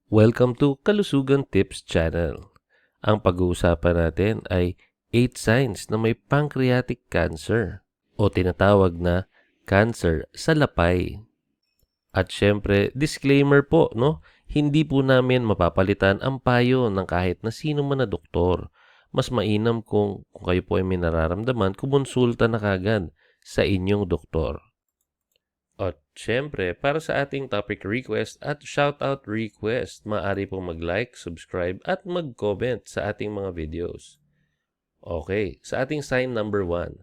Welcome to Kalusugan Tips Channel. Ang pag-uusapan natin ay 8 signs na may pancreatic cancer o tinatawag na cancer sa lapay. At syempre, disclaimer po, no? Hindi po namin mapapalitan ang payo ng kahit na sino man na doktor. Mas mainam kung kayo po ay may nararamdaman, kumonsulta na kagad sa inyong doktor. At syempre, para sa ating topic request at shoutout request, maaari pong mag-like, subscribe, at mag-comment sa ating mga videos. Okay, sa ating sign number 1,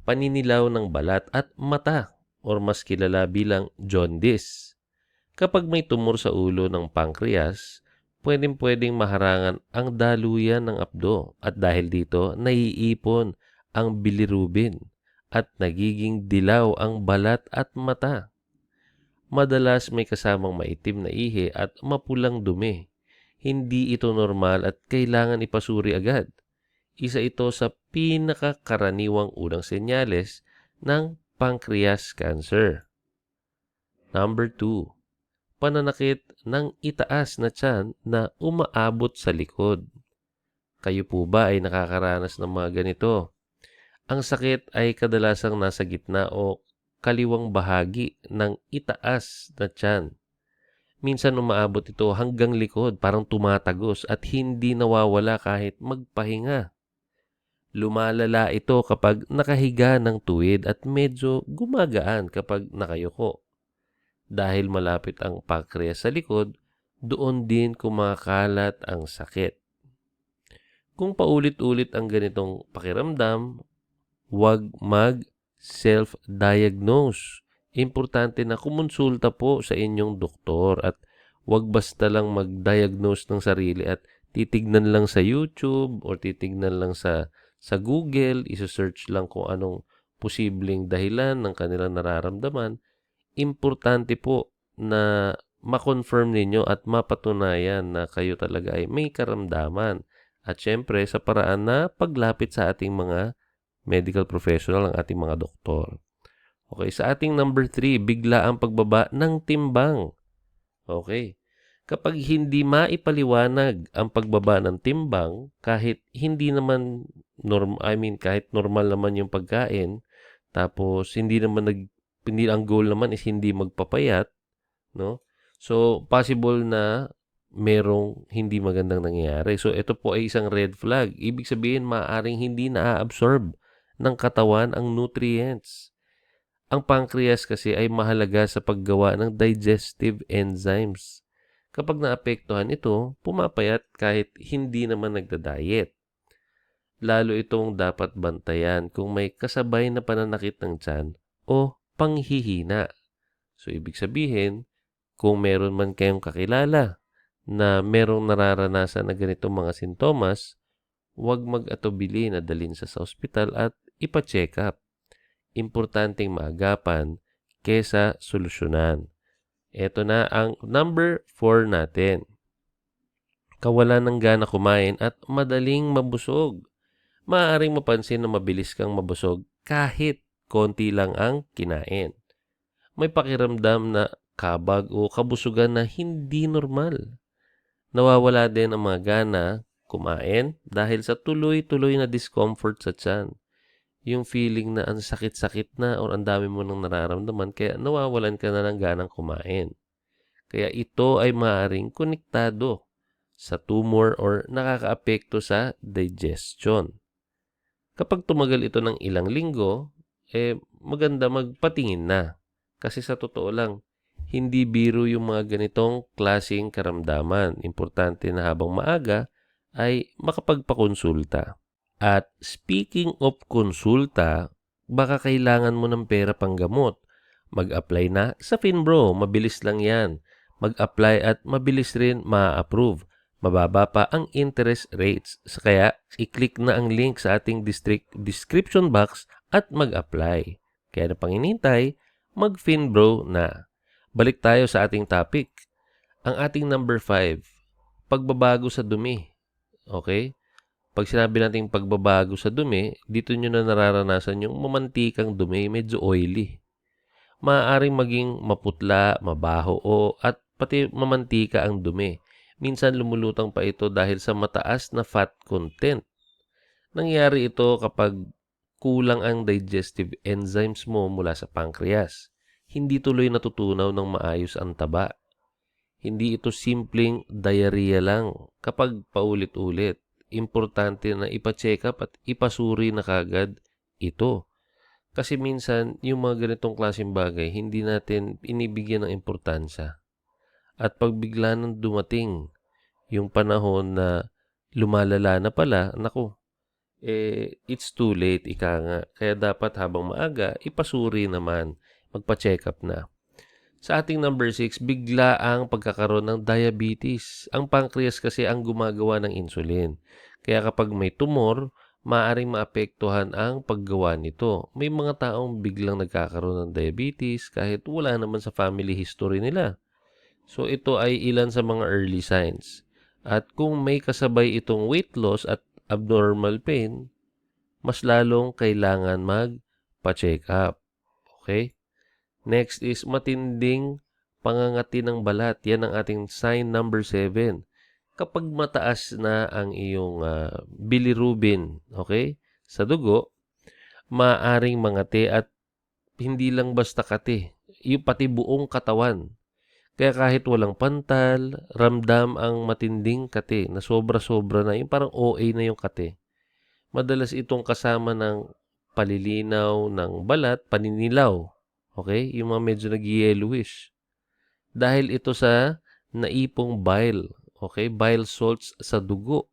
paninilaw ng balat at mata or mas kilala bilang jaundice. Kapag may tumor sa ulo ng pancreas, pwedeng maharangan ang daluyan ng apdo at dahil dito, naiipon ang bilirubin at nagiging dilaw ang balat at mata. Madalas may kasamang maitim na ihi at mapulang dumi. Hindi ito normal at kailangan ipasuri agad. Isa ito sa pinakakaraniwang unang senyales ng pancreas cancer. Number 2. Pananakit ng itaas na tiyan na umaabot sa likod. Kayo po ba ay nakakaranas ng mga ganito? Ang sakit ay kadalasang nasa gitna o kaliwang bahagi ng itaas na tiyan. Minsan umaabot ito hanggang likod, parang tumatagos at hindi nawawala kahit magpahinga. Lumalala ito kapag nakahiga ng tuwid at medyo gumagaan kapag nakayuko. Dahil malapit ang pancreas sa likod, doon din kumakalat ang sakit. Kung paulit-ulit ang ganitong pakiramdam, huwag mag-self-diagnose. Importante na kumonsulta po sa inyong doktor at huwag basta lang mag-diagnose ng sarili at titignan lang sa YouTube or titignan lang sa Google, isa-search lang kung anong posibleng dahilan ng kanilang nararamdaman. Importante po na ma-confirm ninyo at mapatunayan na kayo talaga ay may karamdaman. At syempre sa paraan na paglapit sa ating mga medical professional, ang ating mga doktor. Okay, sa ating number 3, bigla ang pagbaba ng timbang. Okay. Kapag hindi maipaliwanag ang pagbaba ng timbang, kahit hindi naman kahit normal naman yung pagkain, tapos hindi ang goal naman is hindi magpapayat, no? So, possible na merong hindi magandang nangyayari. So, ito po ay isang red flag. Ibig sabihin, maaaring hindi na-absorb ng katawan ang nutrients. Ang pancreas kasi ay mahalaga sa paggawa ng digestive enzymes. Kapag naapektuhan ito, pumapayat kahit hindi naman nagda-diet. Lalo itong dapat bantayan kung may kasabay na pananakit ng tiyan o panghihina. So, ibig sabihin, kung meron man kayong kakilala na merong nararanasan na ganitong mga sintomas, huwag mag-atubili na dalhin sa ospital at ipa-check up. Importanteng maagapan kesa solusyonan. Ito na ang number 4 natin. Kawalan ng gana kumain at madaling mabusog. Maaaring mapansin na mabilis kang mabusog kahit konti lang ang kinain. May pakiramdam na kabag o kabusugan na hindi normal. Nawawala din ang mga gana kumain dahil sa tuloy-tuloy na discomfort sa tiyan. Yung feeling na ang sakit-sakit na o ang dami mo nang nararamdaman kaya nawawalan ka na ng ganang kumain. Kaya ito ay maaaring konektado sa tumor or nakakaapekto sa digestion. Kapag tumagal ito ng ilang linggo, maganda magpatingin na. Kasi sa totoo lang, hindi biro yung mga ganitong klaseng karamdaman. Importante na habang maaga ay makapagpakonsulta. At speaking of konsulta, baka kailangan mo ng pera pang gamot. Mag-apply na sa Finbro, mabilis lang yan. Mag-apply at mabilis rin ma-approve. Mababa pa ang interest rates. Kaya i-click na ang link sa ating description box at mag-apply. Kaya na pang inintay, mag-Finbro na. Balik tayo sa ating topic. Ang ating number 5, pagbabago sa dumi. Okay? Pag sinabi natin pagbabago sa dumi, dito nyo na nararanasan yung mamantikang dumi, medyo oily. Maaaring maging maputla, mabaho at pati mamantika ang dumi. Minsan lumulutang pa ito dahil sa mataas na fat content. Nangyayari ito kapag kulang ang digestive enzymes mo mula sa pancreas. Hindi tuloy natutunaw ng maayos ang taba. Hindi ito simpleng diarrhea lang kapag paulit-ulit. Importante na ipa-check up at ipasuri na kagad ito. Kasi minsan, yung mga ganitong klaseng bagay, hindi natin inibigyan ng importansya. At pag bigla nang dumating yung panahon na lumalala na pala, naku, it's too late, ika nga. Kaya dapat habang maaga, ipasuri naman, magpa-check up na. Sa ating number 6, bigla ang pagkakaroon ng diabetes. Ang pancreas kasi ang gumagawa ng insulin. Kaya kapag may tumor, maaaring maapektuhan ang paggawa nito. May mga taong biglang nagkakaroon ng diabetes kahit wala naman sa family history nila. So ito ay ilan sa mga early signs. At kung may kasabay itong weight loss at abnormal pain, mas lalong kailangan magpa-check up. Okay? Next is matinding pangangati ng balat. Yan ang ating sign number 7. Kapag mataas na ang iyong bilirubin, okay, sa dugo, maaring mangati at hindi lang basta kati, yung pati buong katawan. Kaya kahit walang pantal, ramdam ang matinding kati na sobra-sobra na, yung parang OA na yung kati. Madalas itong kasama ng palilinaw ng balat, paninilaw. Okay? Yung mga medyo nag-yellowish. Dahil ito sa naipong bile. Okay? Bile salts sa dugo.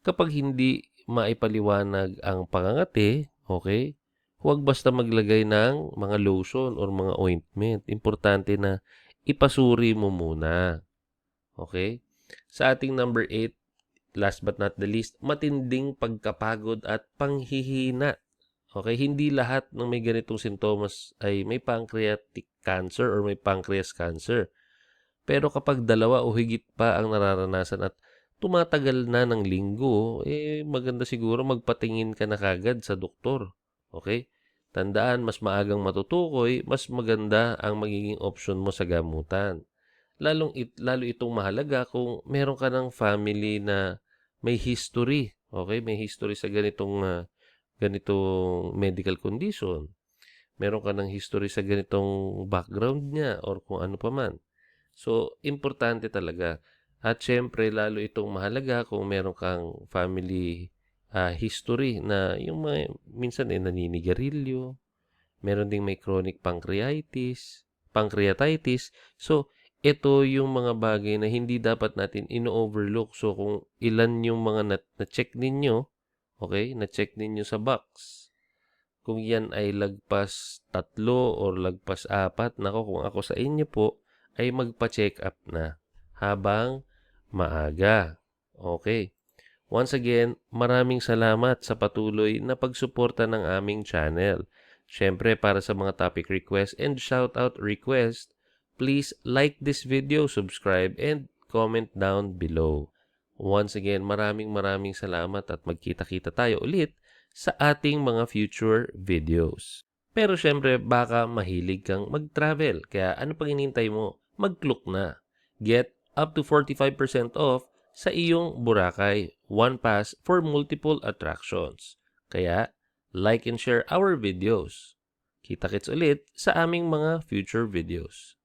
Kapag hindi maipaliwanag ang pangangati, okay, huwag basta maglagay ng mga lotion or mga ointment. Importante na ipasuri mo muna. Okay? Sa ating number 8, last but not the least, matinding pagkapagod at panghihina. Okay, hindi lahat ng may ganitong sintomas ay may pancreatic cancer or may pancreas cancer. Pero kapag dalawa o higit pa ang nararanasan at tumatagal na ng linggo, maganda siguro magpatingin ka na kagad sa doktor. Okay? Tandaan, mas maagang matutukoy, mas maganda ang magiging option mo sa gamutan. Lalo itong mahalaga kung meron ka ng family na may history. Okay? May history sa ganitong medical condition. Meron ka ng history sa ganitong background niya or kung ano pa man. So, importante talaga. At syempre, lalo itong mahalaga kung meron kang family history na yung mga, minsan naninigarilyo, meron ding may chronic pancreatitis. So, ito yung mga bagay na hindi dapat natin ino-overlook. So, kung ilan yung mga na-check ninyo, okay, na-check ninyo sa box, kung yan ay lagpas 3 or lagpas 4, nako, kung ako sa inyo po, ay magpa-check up na habang maaga. Okay. Once again, maraming salamat sa patuloy na pagsuporta ng aming channel. Siyempre, para sa mga topic request and shoutout request, please like this video, subscribe, and comment down below. Once again, maraming salamat at magkita-kita tayo ulit sa ating mga future videos. Pero syempre, baka mahilig kang mag-travel. Kaya ano pang hinihintay mo? Mag-Klook na. Get up to 45% off sa iyong Boracay One Pass for multiple attractions. Kaya, like and share our videos. Kita-kits ulit sa aming mga future videos.